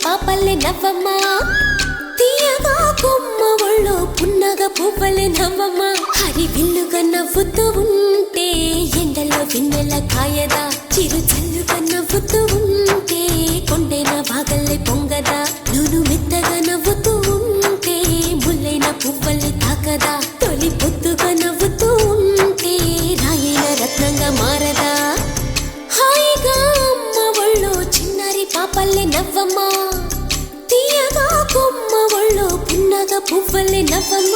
పాపల్లే నవ్వమ్మ తీయగా కొమ్మ ఒళ్ళో పున్నగా పువ్వలే నవ్వమ్మ హరి విల్లుగా నవ్వుతూ ఉంటే ఎండలో వెన్నెల కాయదా చిరు చల్లుగా నవ్వుతూ ఉంటే కొండైన వాగల్లే పొంగదా నూను మెత్తగా నవ్వుతూ ఉంటే ముల్లైన పువ్వల్ని తాకదా తొలి పొద్దుగా నవ్వుతూ ఉంటే రాయైన రత్నంగా మారదా హాయిగా అమ్మ ఒళ్ళో చిన్నారి పాపల్లే నవ్వమ్మ తీయగా కొమ్మ ఒళ్ళో పున్నగా పువ్వలే నవ్వమ్మ